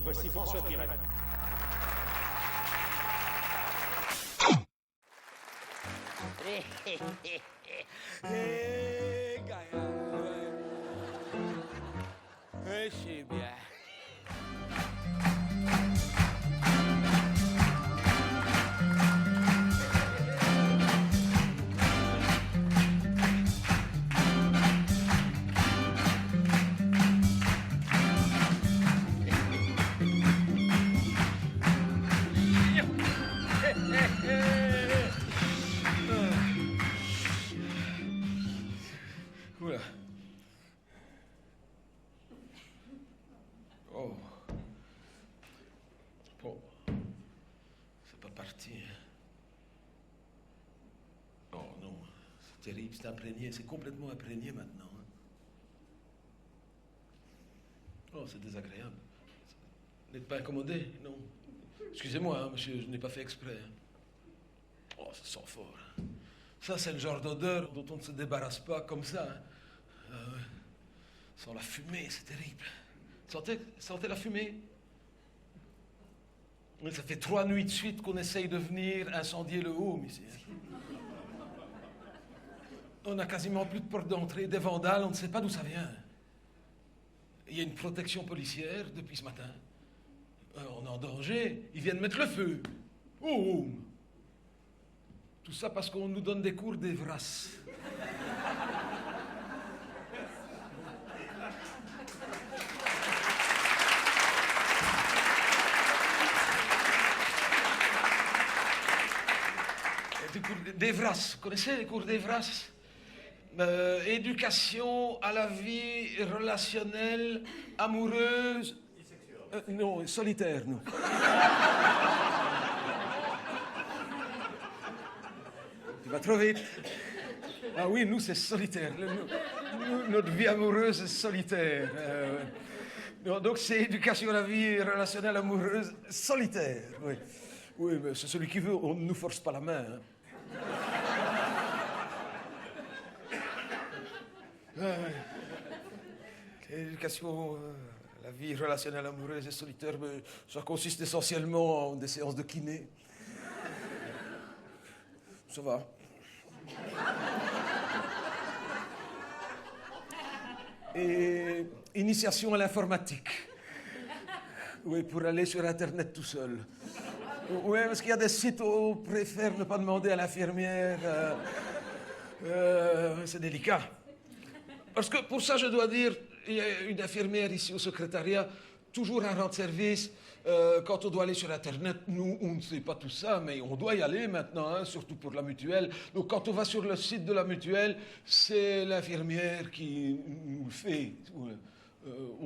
Voici François Pirette. Gaïa, je sais bien. Oula. Oh. Bon. C'est pas parti. Oh non. C'est terrible, c'est imprégné. C'est complètement imprégné maintenant. Oh, c'est désagréable. Vous n'êtes pas incommodé? Non. Excusez-moi, hein, monsieur, je n'ai pas fait exprès. Oh, ça sent fort. Ça, c'est le genre d'odeur dont on ne se débarrasse pas comme ça. Hein. Sans la fumée, c'est terrible. Sentez la fumée? Ça fait 3 nuits de suite qu'on essaye de venir incendier le home ici. On n'a quasiment plus de porte d'entrée, des vandales, on ne sait pas d'où ça vient. Il y a une protection policière depuis ce matin. On est en danger, ils viennent mettre le feu au home. Tout ça parce qu'on nous donne des cours d'Evras. Des cours d'Evras, vous connaissez les cours d'Evras? Éducation à la vie relationnelle, amoureuse... non, solitaire, non. Tu vas trop vite. Ah oui, nous, c'est solitaire. Notre vie amoureuse est solitaire. Donc, c'est éducation à la vie relationnelle amoureuse solitaire. Oui, oui, mais c'est celui qui veut, on ne nous force pas la main. Hein. L'éducation à la vie relationnelle amoureuse et solitaire, ça consiste essentiellement en des séances de kiné. Ça va. Et initiation à l'informatique. Oui, pour aller sur Internet tout seul. Oui, parce qu'il y a des sites où on préfère ne pas demander à l'infirmière. C'est délicat. Parce que pour ça, je dois dire, il y a une infirmière ici au secrétariat, toujours un rendre service. Quand on doit aller sur Internet, nous, on ne sait pas tout ça, mais on doit y aller maintenant, hein, surtout pour la mutuelle. Donc, quand on va sur le site de la mutuelle, c'est l'infirmière qui nous le fait.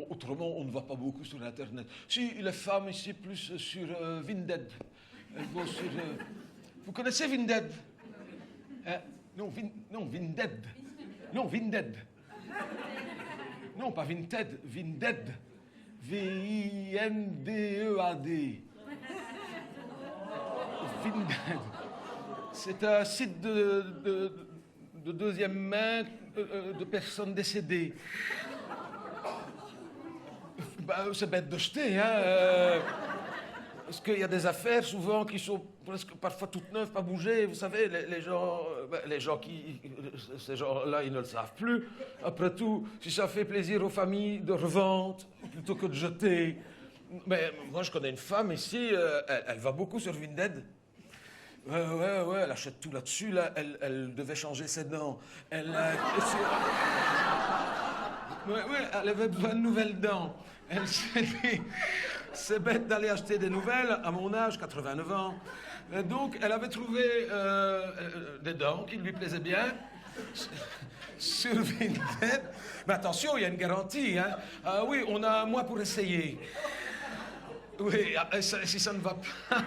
Autrement, on ne va pas beaucoup sur Internet. Si, les femmes ici, plus sur Vinted. Elles vont sur... Vous connaissez Vinted? Hein? Non, Vinted. Non, Vinted. Non, pas Vinted, Vinted. V-I-N-D-E-A-D. Vinted. C'est un site de deuxième main de personnes décédées. C'est bête de jeter, hein. Parce qu'il y a des affaires souvent qui sont presque parfois toutes neuves, pas bougées. Vous savez, les gens qui... Ces gens-là, ils ne le savent plus. Après tout, si ça fait plaisir aux familles de revendre plutôt que de jeter. Mais moi, je connais une femme ici, elle va beaucoup sur Vinted. Ouais, elle achète tout là-dessus. Là, elle devait changer ses dents. Elle avait besoin de nouvelles dents. Elle s'est dit... C'est bête d'aller acheter des nouvelles, à mon âge, 89 ans. Donc, elle avait trouvé des dents qui lui plaisaient bien sur Vinted. Mais attention, il y a une garantie. Hein. Oui, on a un mois pour essayer. Oui, si ça ne va pas...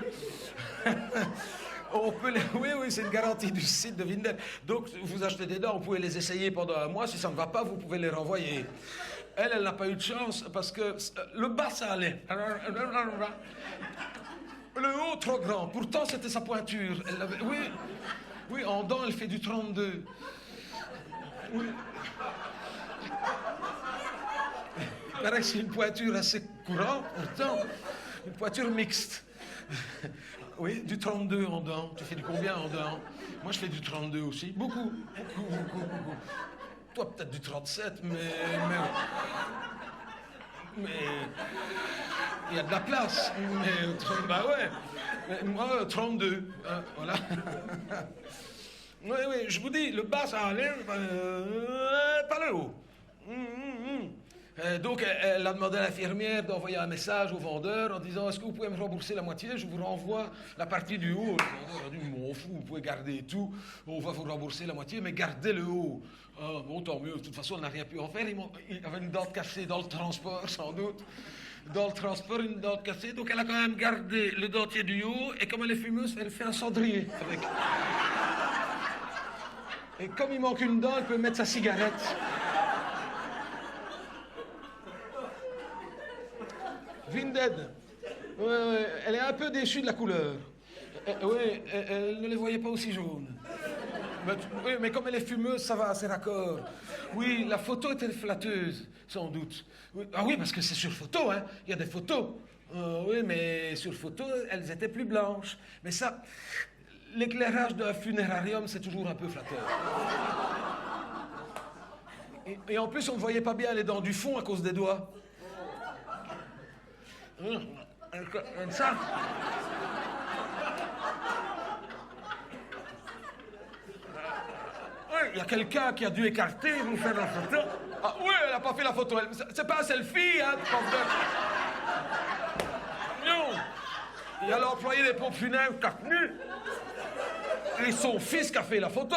On peut les... Oui, c'est une garantie du site de Vinted. Donc, vous achetez des dents, vous pouvez les essayer pendant un mois. Si ça ne va pas, vous pouvez les renvoyer. Elle n'a pas eu de chance parce que le bas, ça allait. Le haut, trop grand. Pourtant, c'était sa pointure. Elle avait... Oui, en dents, elle fait du 32. Oui. Il paraît que c'est une pointure assez courante, pourtant, une pointure mixte. Oui, du 32 en dents. Tu fais du combien en dents? Moi, je fais du 32 aussi. Beaucoup. Toi, peut-être du 37, mais il y a de la place. Mais, bah ouais. Mais moi, 32. Voilà. Oui, je vous dis, le bas, ça allait, pas le haut. Donc, elle a demandé à l'infirmière d'envoyer un message au vendeur en disant: est-ce que vous pouvez me rembourser la moitié? Je vous renvoie la partie du haut. Le vendeur a dit: m'en fous, vous pouvez garder tout, on va vous rembourser la moitié, mais gardez le haut. Ah, bon, tant mieux, de toute façon, on n'a rien pu en faire. Il avait une dent cassée dans le transport, sans doute. Dans le transport, une dent cassée, donc elle a quand même gardé le dentier du haut, et comme elle est fumeuse, elle fait un cendrier avec. Et comme il manque une dent, elle peut mettre sa cigarette. Vinded. Ouais, elle est un peu déçue de la couleur. Oui, elle ne les voyait pas aussi jaunes. Oui, mais comme elle est fumeuse, ça va, c'est raccord. Oui, la photo était flatteuse, sans doute. Oui, ah oui, parce que c'est sur photo, hein. Il y a des photos. Oui, mais sur photo, elles étaient plus blanches. Mais ça, l'éclairage d'un funérarium, c'est toujours un peu flatteur. Et en plus, on ne voyait pas bien les dents du fond à cause des doigts. Ça. Il y a quelqu'un qui a dû écarter et vous faire la photo. Ah oui, elle n'a pas fait la photo. C'est pas un selfie, hein, non. Il y a l'employé des pompes funèbres qui a tenu. Et son fils qui a fait la photo.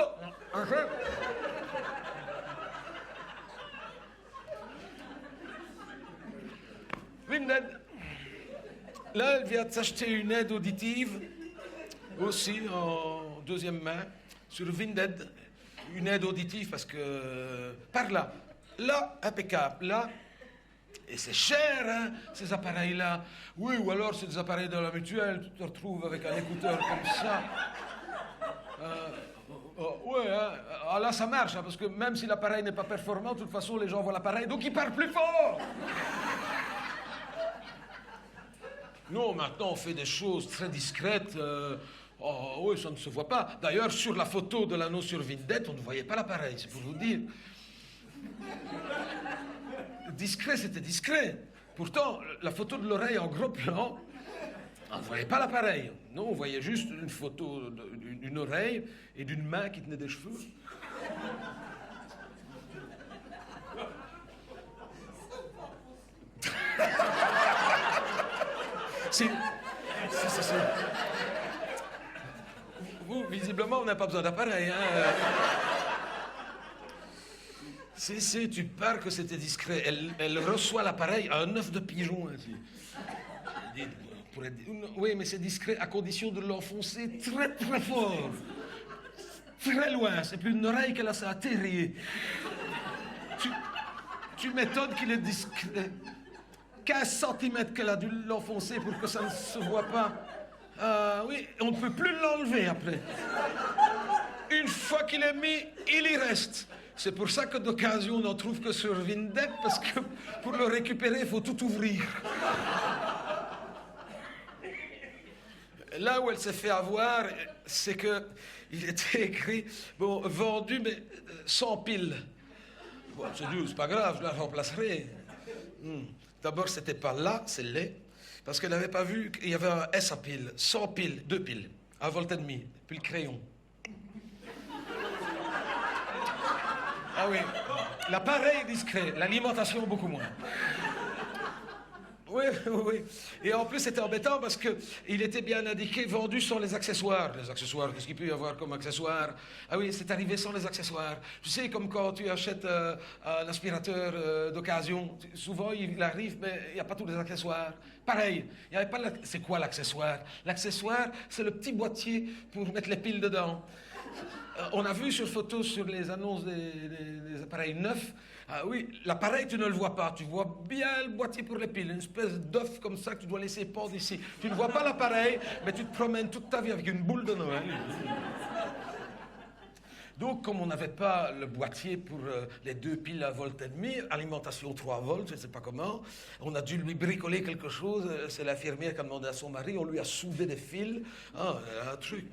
Vinded. Là, elle vient de s'acheter une aide auditive, aussi en deuxième main, sur Vinded. Une aide auditive parce que par là, impeccable, là, et c'est cher, hein, ces appareils-là. Oui, ou alors c'est des appareils de la mutuelle, tu te retrouves avec un écouteur comme ça. Ouais, hein, là ça marche, hein, parce que même si l'appareil n'est pas performant, de toute façon les gens voient l'appareil, donc ils parlent plus fort. Non, maintenant on fait des choses très discrètes. Oh oui, ça ne se voit pas. D'ailleurs, sur la photo de l'anneau sur Vinded, on ne voyait pas l'appareil, c'est pour vous dire. Discret, c'était discret. Pourtant, la photo de l'oreille en gros plan, on ne voyait pas l'appareil. Non, on voyait juste une photo d'une oreille et d'une main qui tenait des cheveux. C'est... Vous, visiblement, on n'a pas besoin d'appareil, hein. Si, tu parles que c'était discret. Elle reçoit l'appareil à un œuf de pigeon, ainsi. Oui, mais c'est discret à condition de l'enfoncer très, très fort. Très loin. C'est plus une oreille qu'elle a ça atterri. Tu m'étonnes qu'il est discret. 15 centimètres qu'elle a dû l'enfoncer pour que ça ne se voit pas. Oui, on ne peut plus l'enlever après. Une fois qu'il est mis, il y reste. C'est pour ça que d'occasion, on n'en trouve que sur Vinded, parce que pour le récupérer, il faut tout ouvrir. Là où elle s'est fait avoir, c'est qu'il était écrit, bon, vendu, mais sans pile. Bon, c'est pas grave, je la remplacerai. D'abord, c'était pas là, c'est les, parce qu'elle n'avait pas vu qu'il y avait un S à pile, sans pile, 2 piles, un volt et demi, puis le crayon. Ah oui, l'appareil discret, l'alimentation beaucoup moins. Oui. Et en plus, c'était embêtant parce qu'il était bien indiqué, vendu sans les accessoires. Les accessoires, qu'est-ce qu'il peut y avoir comme accessoires? Ah oui, c'est arrivé sans les accessoires. Tu sais, comme quand tu achètes un aspirateur d'occasion, souvent il arrive, mais il n'y a pas tous les accessoires. Pareil, il n'y avait pas... C'est quoi l'accessoire? L'accessoire, c'est le petit boîtier pour mettre les piles dedans. On a vu sur photo, sur les annonces des appareils neufs, ah oui, l'appareil, tu ne le vois pas. Tu vois bien le boîtier pour les piles, une espèce d'œuf comme ça que tu dois laisser pendre ici. Tu ne vois pas l'appareil, mais tu te promènes toute ta vie avec une boule de Noël. Donc, comme on n'avait pas le boîtier pour les 2 piles à volt et demi, alimentation 3 volts, je ne sais pas comment, on a dû lui bricoler quelque chose. C'est l'infirmière qui a demandé à son mari, on lui a soudé des fils. Ah, un truc,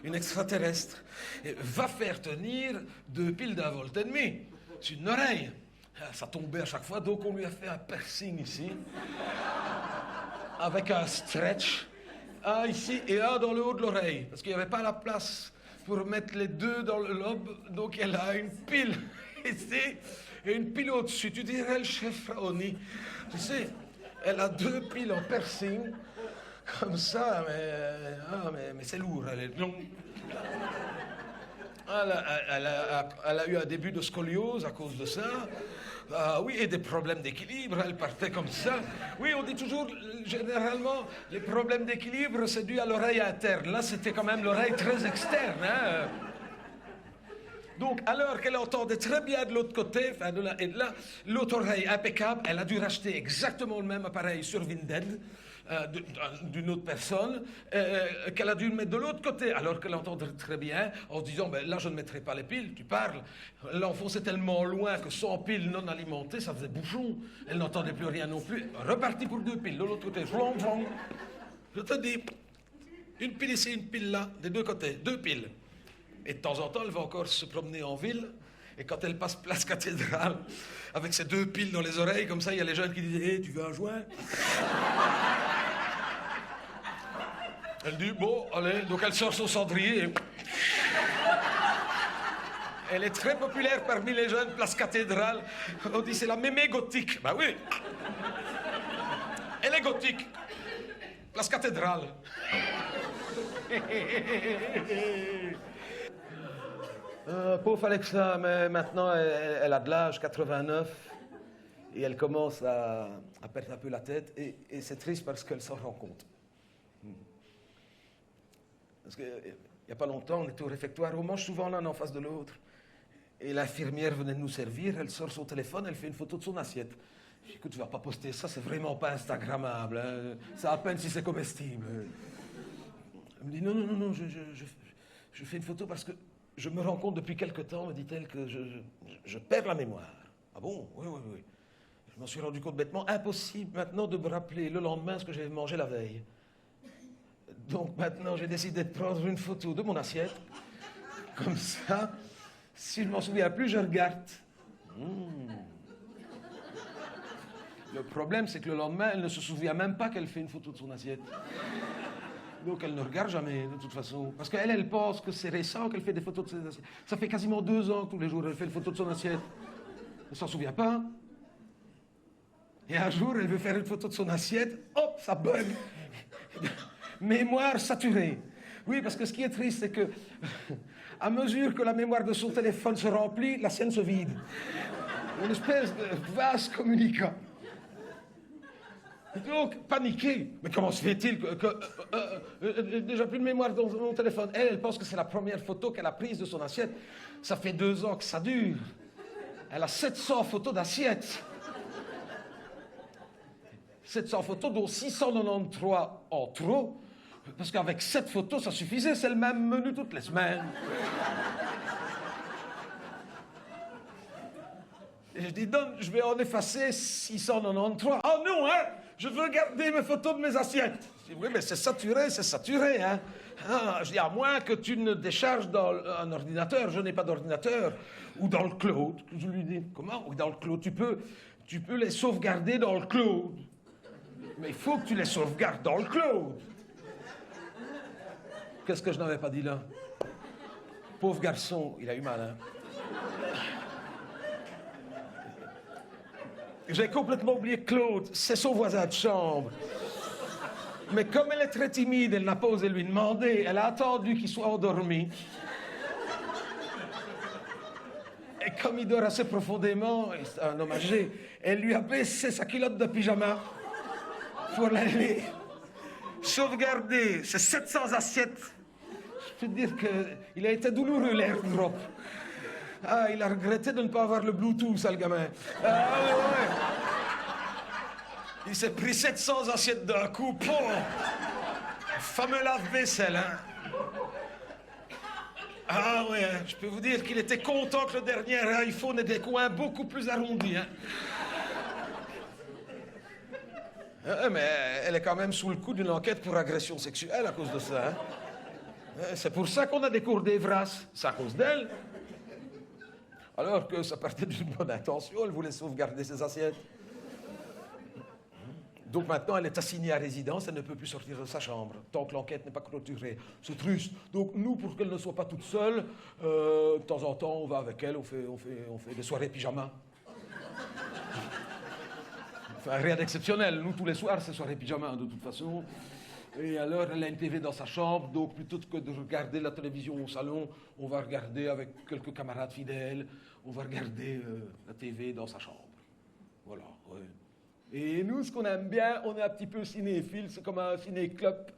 une extraterrestre. Et va faire tenir 2 piles d'un volt et demi. C'est une oreille. Ça tombait à chaque fois, donc on lui a fait un piercing ici, avec un stretch, un ici et un dans le haut de l'oreille, parce qu'il n'y avait pas la place pour mettre les 2 dans le lobe, donc elle a une pile ici et une pile au-dessus. Tu dirais le chef Raoni. Tu sais, elle a 2 piles en piercing, comme ça, mais c'est lourd, elle est longue. Elle a eu un début de scoliose à cause de ça. Oui, et des problèmes d'équilibre, elle partait comme ça. Oui, on dit toujours, généralement, les problèmes d'équilibre, c'est dû à l'oreille interne. Là, c'était quand même l'oreille très externe. Hein. Donc, alors qu'elle entendait très bien de l'autre côté, enfin de là et de là, l'autre oreille impeccable, elle a dû racheter exactement le même appareil sur Vinted, d'une autre personne, qu'elle a dû le mettre de l'autre côté, alors qu'elle entendait très bien, en se disant, ben, là, je ne mettrai pas les piles, tu parles. Elle l'enfonçait tellement loin que sans piles non alimentées, ça faisait bouchon. Elle n'entendait plus rien non plus. Reparti pour 2 piles, de l'autre côté. Je te dis, une pile ici, une pile là, des 2 côtés, 2 piles. Et de temps en temps, elle va encore se promener en ville. Et quand elle passe place Cathédrale, avec ses 2 piles dans les oreilles, comme ça, il y a les jeunes qui disent « Hé, tu veux un joint ?» Elle dit « Bon, allez. » Donc elle sort son cendrier et... Elle est très populaire parmi les jeunes, place Cathédrale. On dit « C'est la mémé gothique. » Ben oui. Elle est gothique. Place Cathédrale. Pauvre Alexa, mais maintenant elle a de l'âge, 89, et elle commence à perdre un peu la tête, et c'est triste parce qu'elle s'en rend compte. Parce qu'il n'y a pas longtemps, on était au réfectoire, on mange souvent l'un en face de l'autre, et l'infirmière venait de nous servir, elle sort son téléphone, elle fait une photo de son assiette. Je dis, écoute, tu vas pas poster ça, c'est vraiment pas instagrammable, hein. C'est à peine si c'est comestible. Elle me dit, non, je fais une photo parce que je me rends compte depuis quelque temps, me dit-elle, que je perds la mémoire. Ah bon? Oui. Je m'en suis rendu compte bêtement. Impossible maintenant de me rappeler le lendemain ce que j'avais mangé la veille. Donc maintenant, j'ai décidé de prendre une photo de mon assiette. Comme ça, si je m'en souviens plus, je regarde. Le problème, c'est que le lendemain, elle ne se souvient même pas qu'elle fait une photo de son assiette. Donc elle ne regarde jamais, de toute façon. Parce qu'elle, elle pense que c'est récent qu'elle fait des photos de ses assiettes. Ça fait quasiment 2 ans que tous les jours, elle fait une photo de son assiette. Elle ne s'en souvient pas. Et un jour, elle veut faire une photo de son assiette. Hop, ça bug. Mémoire saturée. Oui, parce que ce qui est triste, c'est que, à mesure que la mémoire de son téléphone se remplit, la sienne se vide. Une espèce de vase communicant. Donc, paniqué. Mais comment se fait-il que déjà plus de mémoire dans mon téléphone? Elle pense que c'est la première photo qu'elle a prise de son assiette. Ça fait 2 ans que ça dure. Elle a 700 photos d'assiettes. 700 photos, dont 693 en trop. Parce qu'avec 7 photos, ça suffisait. C'est le même menu toutes les semaines. Et je dis, non, je vais en effacer 693. Oh non, hein! Je veux garder mes photos de mes assiettes. Je dis, oui, mais c'est saturé, hein. Ah, je dis, à moins que tu ne décharges dans un ordinateur. Je n'ai pas d'ordinateur. Ou dans le cloud. Je lui dis, comment? Oui, dans le cloud. Tu peux les sauvegarder dans le cloud. Mais il faut que tu les sauvegardes dans le cloud. Qu'est-ce que je n'avais pas dit là? Pauvre garçon, il a eu mal, hein. J'ai complètement oublié Claude, c'est son voisin de chambre. Mais comme elle est très timide, elle n'a pas osé lui demander, elle a attendu qu'il soit endormi. Et comme il dort assez profondément, et c'est un homme âgé, elle lui a baissé sa culotte de pyjama pour l'aller sauvegarder ses 700 assiettes. Je peux te dire qu'il a été douloureux, l'airdrop. Ah, il a regretté de ne pas avoir le Bluetooth, ça, le gamin. Ah, ouais. Il s'est pris 700 assiettes d'un coup. Fameux lave-vaisselle, hein. Ah ouais, je peux vous dire qu'il était content que le dernier iPhone ait des coins beaucoup plus arrondis. Hein. Mais elle est quand même sous le coup d'une enquête pour agression sexuelle à cause de ça. Hein. C'est pour ça qu'on a des cours d'Evras. C'est à cause d'elle. Alors que ça partait d'une bonne intention, elle voulait sauvegarder ses assiettes. Donc maintenant, elle est assignée à résidence, elle ne peut plus sortir de sa chambre, tant que l'enquête n'est pas clôturée. C'est triste. Donc nous, pour qu'elle ne soit pas toute seule, de temps en temps, on va avec elle, on fait des soirées pyjama. Enfin, rien d'exceptionnel. Nous, tous les soirs, c'est soirée pyjama, de toute façon. Et alors, elle a une TV dans sa chambre, donc plutôt que de regarder la télévision au salon, on va regarder avec quelques camarades fidèles, on va regarder la TV dans sa chambre. Voilà, ouais. Et nous, ce qu'on aime bien, on est un petit peu cinéphile, c'est comme un ciné-club.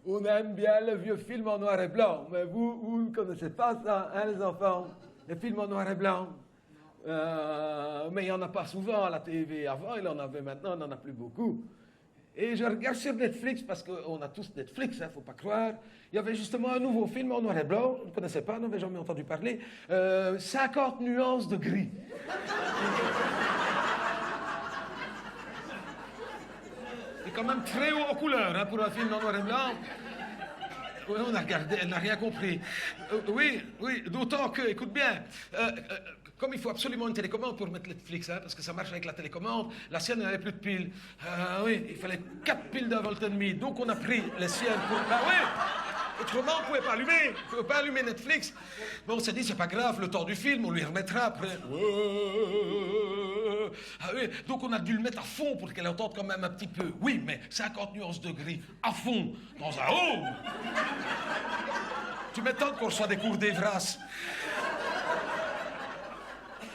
On aime bien le vieux film en noir et blanc. Mais vous ne connaissez pas ça, hein, les enfants? Les films en noir et blanc. Mais il n'y en a pas souvent à la TV. Avant, il en avait, maintenant, on n'en a plus beaucoup. Et je regarde sur Netflix, parce qu'on a tous Netflix, hein, faut pas croire. Il y avait justement un nouveau film en noir et blanc, on ne connaissait pas, on n'avait jamais entendu parler. 50 nuances de gris. C'est quand même très haut en couleur, hein, pour un film en noir et blanc. Oui, on a regardé, elle n'a rien compris. Oui, d'autant que, écoute bien, comme il faut absolument une télécommande pour mettre Netflix, hein, parce que ça marche avec la télécommande, la sienne n'avait plus de piles. Oui, il fallait 4 piles d'1,5 volt. Donc on a pris les siennes pour... Ben oui, autrement on ne pouvait pas allumer Netflix. Bon, on s'est dit, c'est pas grave, le temps du film, on lui remettra après. Ah oui, donc on a dû le mettre à fond pour qu'elle entende quand même un petit peu. Oui, mais 50 nuances de gris, à fond, dans un home. Tu m'étonnes qu'on reçoit des cours d'Evras.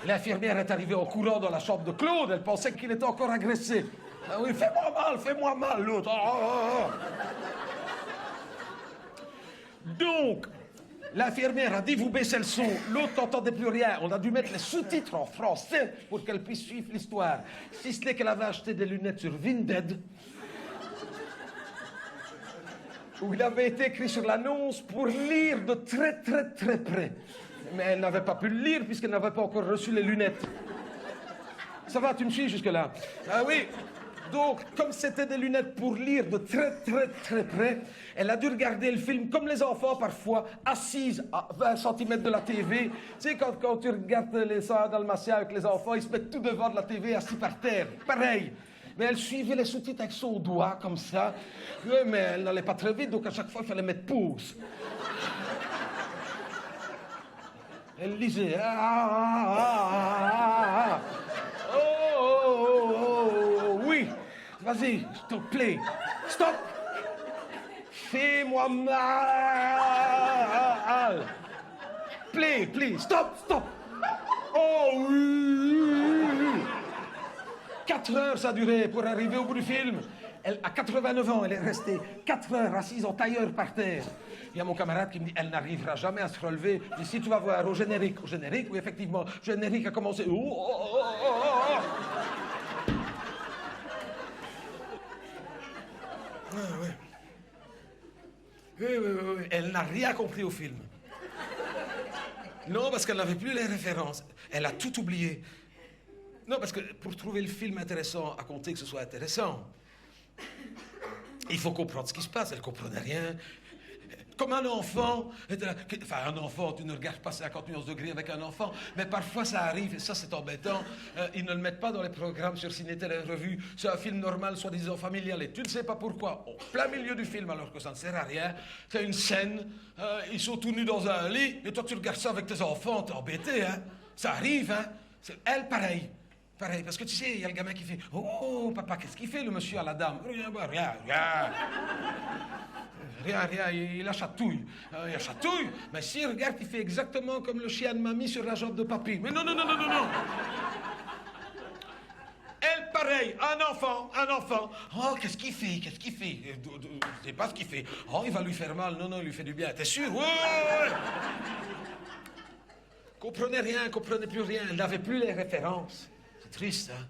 L'infirmière est arrivée en courant dans la chambre de Claude. Elle pensait qu'il était encore agressé. Ah oui, fais-moi mal, l'autre. Donc, l'infirmière a dit, vous baissez le son. L'autre n'entendait plus rien. On a dû mettre les sous-titres en français pour qu'elle puisse suivre l'histoire. Si ce n'est qu'elle avait acheté des lunettes sur Vinted, où il avait été écrit sur l'annonce pour lire de très près. Mais elle n'avait pas pu le lire puisqu'elle n'avait pas encore reçu les lunettes. Ça va, tu me suis jusque-là? Ah oui. Donc, comme c'était des lunettes pour lire de très près, elle a dû regarder le film comme les enfants parfois, assise à 20 cm de la TV. Tu sais, quand tu regardes les 101 Dalmatiens avec les enfants, ils se mettent tout devant de la TV assis par terre. Pareil. Mais elle suivait les sous-titres avec son doigt, comme ça. Oui, mais elle n'allait pas très vite, donc à chaque fois, il fallait mettre pause. Elle lisait. Oui. Vas-y, stop, play. Stop. Fais-moi mal. Play, stop. Oh oui. 4 heures ça a duré pour arriver au bout du film. Elle a 89 ans, elle est restée 4 heures assise en tailleur par terre. Il y a mon camarade qui me dit, elle n'arrivera jamais à se relever. Je dis, si tu vas voir au générique, oui effectivement, le générique a commencé. Oui. Elle n'a rien compris au film. Non, parce qu'elle n'avait plus les références. Elle a tout oublié. Non, parce que pour trouver le film intéressant, à compter que ce soit intéressant, il faut comprendre ce qui se passe. Elle ne comprenait rien. Comme un enfant, un enfant, tu ne regardes pas 50 nuances de gris avec un enfant, mais parfois ça arrive, et ça c'est embêtant, ils ne le mettent pas dans les programmes sur Ciné Télé Revue. C'est un film normal, soi-disant familial, et tu ne sais pas pourquoi, au plein milieu du film, alors que ça ne sert à rien, c'est une scène, ils sont tous nus dans un lit, et toi tu regardes ça avec tes enfants, t'es embêté, hein. Ça arrive, hein. C'est elle, pareil, parce que tu sais, il y a le gamin qui fait « Oh, papa, qu'est-ce qu'il fait, le monsieur à la dame ?»« Rien. Rien, il la chatouille. Il la chatouille, mais si, regarde, il fait exactement comme le chien de mamie sur la jambe de papy. Mais non. Elle, pareil, un enfant. Oh, qu'est-ce qu'il fait? Je sais pas ce qu'il fait. Oh, il va lui faire mal. Non, il lui fait du bien. T'es sûr? Ouais. Comprenez rien, comprenez plus rien. Elle n'avait plus les références. C'est triste, hein?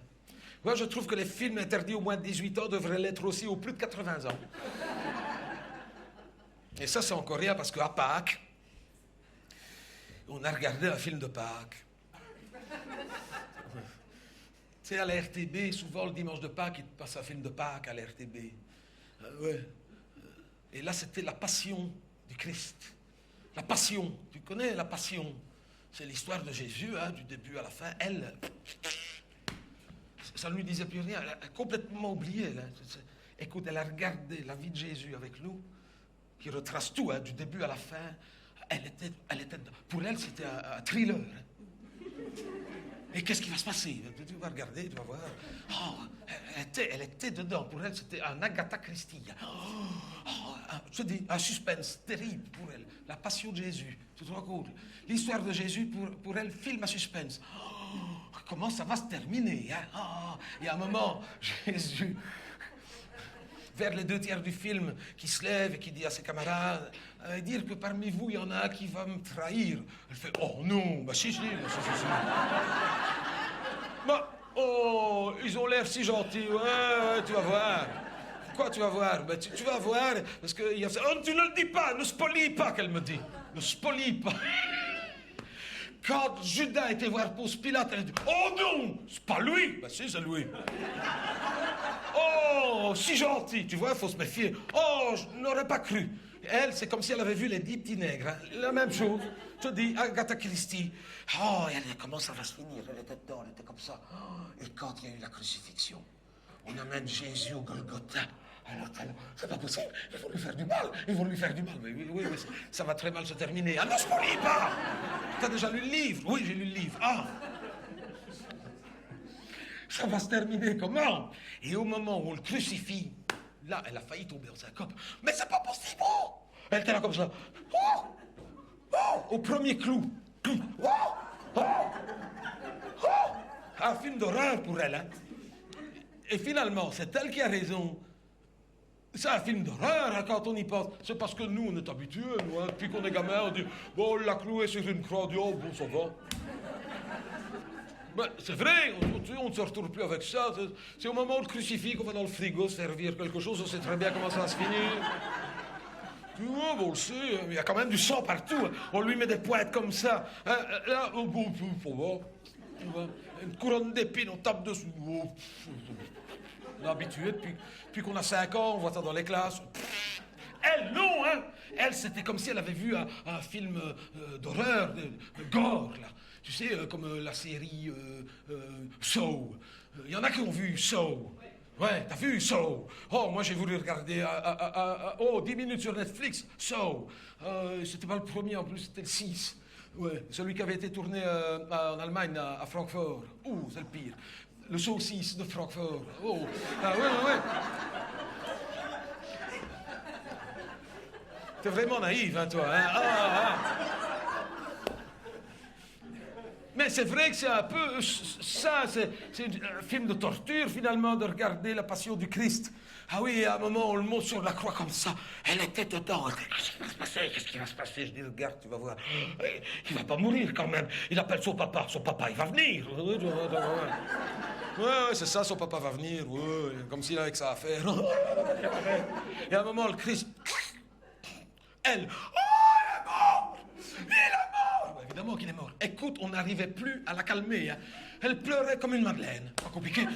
Moi, je trouve que les films interdits aux moins de 18 ans devraient l'être aussi aux plus de 80 ans. Et ça, c'est encore rien, parce qu'à Pâques, On a regardé un film de Pâques. Tu sais, à la RTB, souvent le dimanche de Pâques, il passe un film de Pâques à la RTB. Ouais. Et là, c'était la passion du Christ. La passion. Tu connais la passion? C'est l'histoire de Jésus, hein, du début à la fin. Elle, ça ne lui disait plus rien. Elle a complètement oublié. Là. Écoute, elle a regardé la vie de Jésus avec nous, qui retrace tout, hein, du début à la fin. Pour elle, c'était un thriller. Et qu'est-ce qui va se passer? Tu vas regarder, tu vas voir. Oh, elle était dedans. Pour elle, c'était un Agatha Christie. Je te dis, un suspense terrible pour elle. La passion de Jésus. Tu te rends compte? L'histoire de Jésus, pour elle, film à suspense. Comment ça va se terminer, hein? Il y a un moment, Jésus, vers les 2 tiers du film, qui se lève et qui dit à ses camarades, dire que parmi vous, il y en a un qui va me trahir. Elle fait, oh non, bah si. Bah, oh, ils ont l'air si gentils, ouais, tu vas voir. Quoi, tu vas voir? Ben, tu vas voir, parce que il y a... Oh, tu ne le dis pas, ne spolie pas, qu'elle me dit. Ne spolie pas. Quand Judas était voir Ponce Pilate, elle dit, oh non, c'est pas lui. Ben si, c'est lui. Oh, si gentil, tu vois, il faut se méfier. Oh, je n'aurais pas cru. Elle, c'est comme si elle avait vu les 10 petits nègres. Hein. La même chose. Je te dis, Agatha Christie. Oh, elle, comment ça va se finir? Elle était dedans, elle était comme ça. Oh, et quand il y a eu la crucifixion, on amène Jésus au Golgotha. Alors, c'est pas possible, ils vont lui faire du mal, Mais oui, ça va très mal se terminer. Ah non, je ne lis pas. T'as déjà lu le livre? Oui, j'ai lu le livre. Ah. Ça va se terminer comment? Et au moment où on le crucifie, là, elle a failli tomber en syncope. Mais c'est pas possible! Oh, elle était là comme ça. Oh, oh, au premier clou. Oh, oh, oh. Un film d'horreur pour elle. Hein. Et finalement, c'est elle qui a raison. C'est un film d'horreur hein, quand on y pense. C'est parce que nous, on est habitués. Nous, hein. Depuis qu'on est gamin, on dit « Bon, on l'a cloué sur une croix. » Oh, bon, ça va. Ben, c'est vrai, on ne se retrouve plus avec ça. C'est au moment où on le crucifie qu'on va dans le frigo servir quelque chose, on sait très bien comment ça va se finir. Tu vois, bon, on le sait, il y a quand même du sang partout. Hein. On lui met des pointes comme ça. Hein, là, oh, bon, ça va. Une couronne d'épines, on tape dessus. Oh, on est habitué depuis qu'on a 5 ans, on voit ça dans les classes. Elle, non, hein. Elle, c'était comme si elle avait vu un film d'horreur, de gore, là. Tu sais, comme la série Saw. Il y en a qui ont vu Saw. Ouais, t'as vu Saw? Oh, moi j'ai voulu regarder 10 minutes sur Netflix, Saw. C'était pas le premier, en plus, c'était le 6. Ouais, celui qui avait été tourné en Allemagne, à Francfort. Ouh, c'est le pire. Le Saw 6 de Francfort. Oh, ouais. T'es vraiment naïf, hein, toi, hein? Mais c'est vrai que c'est un peu ça, c'est un film de torture, finalement, de regarder la passion du Christ. Ah oui, à un moment, on le monte sur la croix comme ça. Elle était dedans. Qu'est-ce qui va se passer? Je dis, regarde, tu vas voir. Il va pas mourir, quand même. Il appelle son papa. Son papa, il va venir. Ouais, c'est ça, son papa va venir. Ouais, comme s'il avait que ça à faire. Et à un moment, le Christ... Elle... Oh, il est mort! Évidemment qu'il est mort. Écoute, on n'arrivait plus à la calmer. Hein. Elle pleurait comme une madeleine. Pas compliqué. Oh,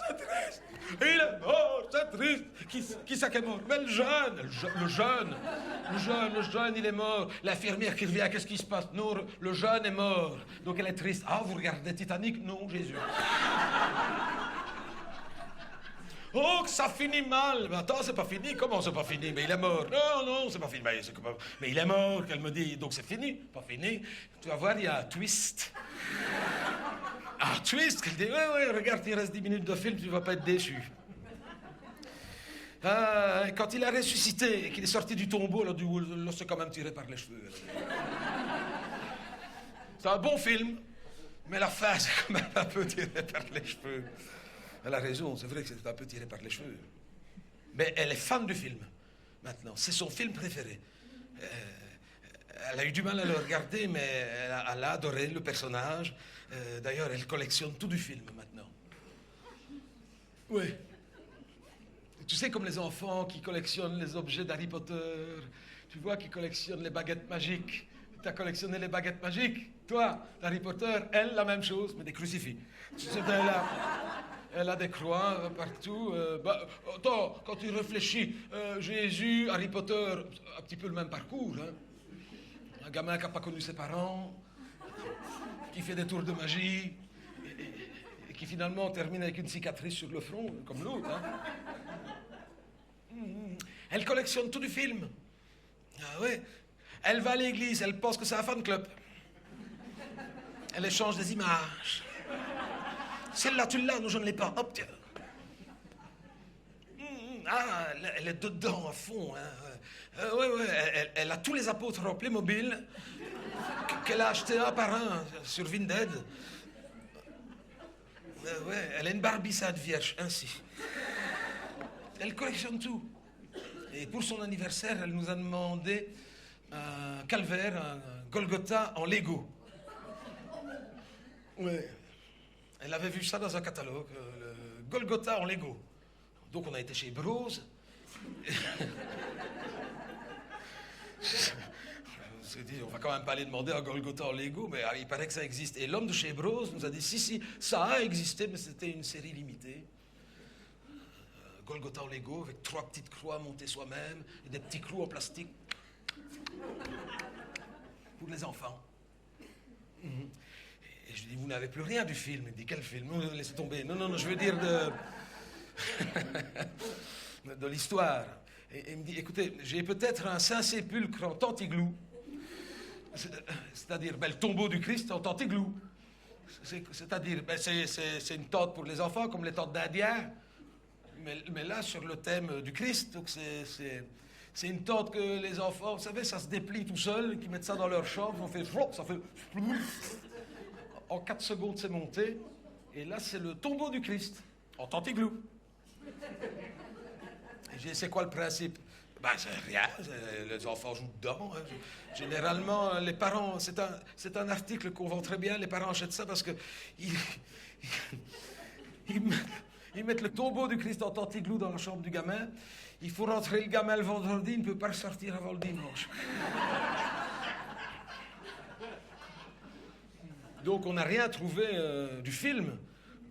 c'est triste. Il est mort, c'est triste. Qui c'est qui est mort? Mais le jeune, il est mort. L'infirmière qui revient, qu'est-ce qui se passe? Non, le jeune est mort. Donc elle est triste. Ah, vous regardez Titanic? Non, Jésus. Oh, que ça finit mal. Mais attends, c'est pas fini. Comment c'est pas fini? Mais il est mort. Non, c'est pas fini. Mais il est mort, qu'elle me dit. Donc c'est fini. Pas fini. Tu vas voir, il y a un twist. Un twist qu'elle dit, ouais, regarde, il reste 10 minutes de film, tu vas pas être déçu. Quand il a ressuscité et qu'il est sorti du tombeau, là, c'est quand même tiré par les cheveux. C'est un bon film, mais la fin, c'est quand même un peu tiré par les cheveux. Elle a raison, c'est vrai que c'est un peu tiré par les cheveux. Mais elle est fan du film, maintenant. C'est son film préféré. Elle a eu du mal à le regarder, mais elle a adoré le personnage. D'ailleurs, elle collectionne tout du film, maintenant. Oui. Tu sais, comme les enfants qui collectionnent les objets d'Harry Potter, tu vois, qui collectionnent les baguettes magiques. Tu as collectionné les baguettes magiques, toi, Harry Potter, elle, la même chose, mais des crucifix. Tu sais, elle a des croix partout. Attends, quand tu réfléchis, Jésus, Harry Potter, un petit peu le même parcours. Hein. Un gamin qui n'a pas connu ses parents, qui fait des tours de magie, et qui finalement termine avec une cicatrice sur le front, comme l'autre. Hein. Elle collectionne tout du film. Ah ouais. Elle va à l'église, elle pense que c'est un fan club. Elle échange des images. Celle-là, tu l'as, non, je ne l'ai pas. Hop, tiens. Ah, elle est dedans à fond. Hein. Ouais, elle a tous les apôtres en Playmobil qu'elle a acheté un par un sur Vinted. Ouais, elle a une barbissade vierge, ainsi. Elle collectionne tout. Et pour son anniversaire, elle nous a demandé un calvaire, un Golgotha en Lego. Ouais. Elle avait vu ça dans un catalogue, le Golgotha en Lego. Donc on a été chez Bros. On s'est dit, on va quand même pas aller demander un Golgotha en Lego, mais il paraît que ça existe. Et l'homme de chez Bros nous a dit, si, ça a existé, mais c'était une série limitée. Golgotha en Lego, avec 3 petites croix montées soi-même, et des petits clous en plastique. Pour les enfants. Et je lui dis, vous n'avez plus rien du film. Il me dit, quel film? Non, laissez tomber. Non, je veux dire de l'histoire. Et il me dit, écoutez, j'ai peut-être un Saint-Sépulcre en tantiglou. C'est-à-dire, le tombeau du Christ en tantiglou. C'est-à-dire, c'est une tente pour les enfants, comme les tentes d'Indiens. Mais là, sur le thème du Christ, donc c'est une tente que les enfants, vous savez, ça se déplie tout seul, qu'ils mettent ça dans leur chambre, ça fait en 4 secondes, c'est monté. Et là, c'est le tombeau du Christ, en tantiglou. Et j'ai dit, c'est quoi le principe? Ben, c'est rien, les enfants jouent dedans. Hein. Généralement, les parents, c'est un article qu'on vend très bien, les parents achètent ça parce que ils mettent le tombeau du Christ en tantiglou dans la chambre du gamin. Il faut rentrer le gamin le vendredi, il ne peut pas ressortir avant le dimanche. Donc on n'a rien trouvé du film.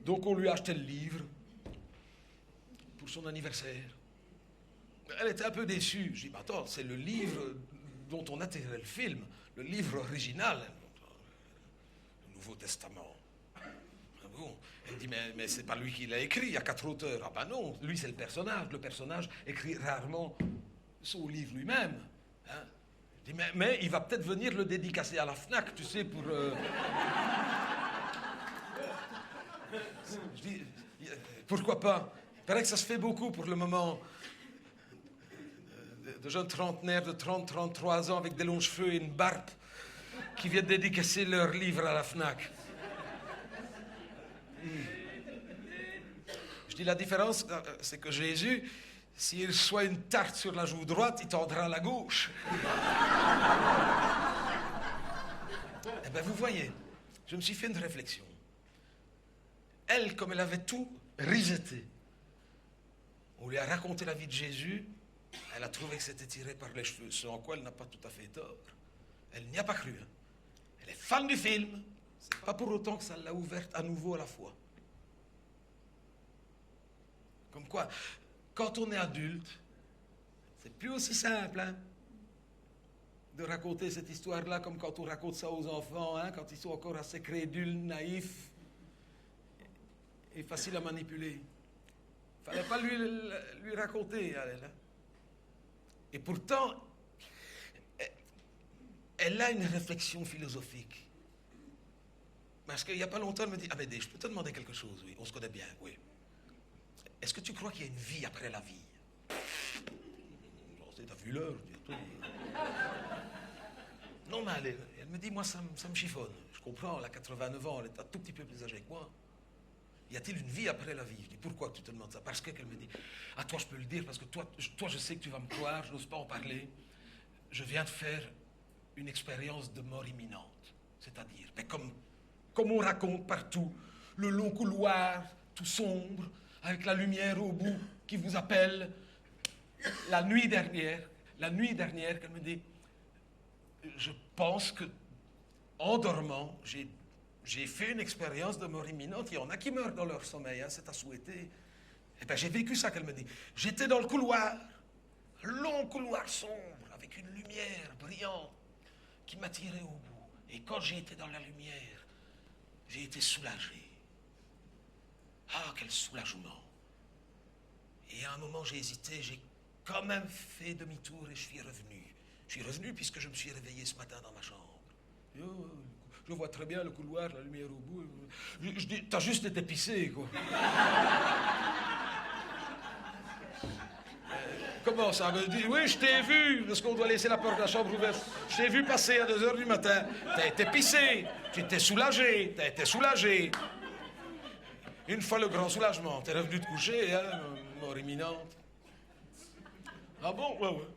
Donc on lui a acheté le livre pour son anniversaire. Elle était un peu déçue. Je dis, mais attends, c'est le livre dont on a tiré le film, le livre original, le Nouveau Testament. Ah bon. Elle dit, mais c'est pas lui qui l'a écrit, il y a 4 auteurs. Ah ben non, lui c'est le personnage. Le personnage écrit rarement son livre lui-même. Hein. Je dis, mais il va peut-être venir le dédicacer à la FNAC, tu sais, pour... Je dis, pourquoi pas? Il paraît que ça se fait beaucoup pour le moment. De jeunes trentenaires de 30-33 ans avec des longs cheveux et une barbe qui viennent dédicacer leur livre à la FNAC. Je dis, la différence, c'est que Jésus, s'il reçoit une tarte sur la joue droite, il tendra la gauche. Eh bien, vous voyez, je me suis fait une réflexion. Elle, comme elle avait tout rejeté, on lui a raconté la vie de Jésus, elle a trouvé que c'était tiré par les cheveux, ce en quoi elle n'a pas tout à fait tort. Elle n'y a pas cru. Hein. Elle est fan du film, c'est pas pour autant que ça l'a ouverte à nouveau à la foi. Comme quoi, quand on est adulte, c'est plus aussi simple hein, de raconter cette histoire-là comme quand on raconte ça aux enfants, hein, quand ils sont encore assez crédules, naïfs et faciles à manipuler. Il ne fallait pas lui raconter, elle. Hein. Et pourtant, elle a une réflexion philosophique. Parce qu'il n'y a pas longtemps, elle me dit, ah ben, je peux te demander quelque chose, oui, on se connaît bien, oui. Est-ce que tu crois qu'il y a une vie après la vie? T'as vu l'heure? Non, mais elle me dit, moi, ça me chiffonne. Je comprends, elle a 89 ans, elle est un tout petit peu plus âgée que moi. Y a-t-il une vie après la vie? Je dis, pourquoi tu te demandes ça? Parce qu'elle me dit, à toi, je peux le dire, parce que toi, je sais que tu vas me croire, je n'ose pas en parler. Je viens de faire une expérience de mort imminente. C'est-à-dire, mais comme on raconte partout, le long couloir, tout sombre, avec la lumière au bout, qui vous appelle la nuit dernière, qu'elle me dit, je pense que, en dormant, j'ai fait une expérience de mort imminente. Il y en a qui meurent dans leur sommeil, hein, c'est à souhaiter. Eh bien, j'ai vécu ça, qu'elle me dit. J'étais dans le couloir, long couloir sombre, avec une lumière brillante qui m'a tiré au bout. Et quand j'ai été dans la lumière, j'ai été soulagé. Ah, quel soulagement. Et à un moment, j'ai hésité, j'ai quand même fait demi-tour et je suis revenu. Je suis revenu puisque je me suis réveillé ce matin dans ma chambre. Et oh, je vois très bien le couloir, la lumière au bout. Je dis, t'as juste été pissé, quoi. Comment ça me dit? Oui, je t'ai vu, parce qu'on doit laisser la porte de la chambre ouverte. Je t'ai vu passer à 2 heures du matin. T'as été pissé, tu t'es soulagé, t'as été soulagé. Une fois le grand soulagement, t'es revenu te coucher, hein, mort imminente. Ah bon? Ouais, ouais.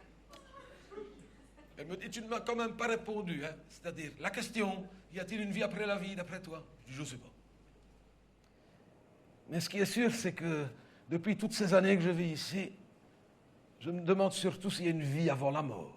Elle me dit, tu ne m'as quand même pas répondu, hein. C'est-à-dire, la question, y a-t-il une vie après la vie, d'après toi? Je ne sais pas. Mais ce qui est sûr, c'est que depuis toutes ces années que je vis ici, je me demande surtout s'il y a une vie avant la mort.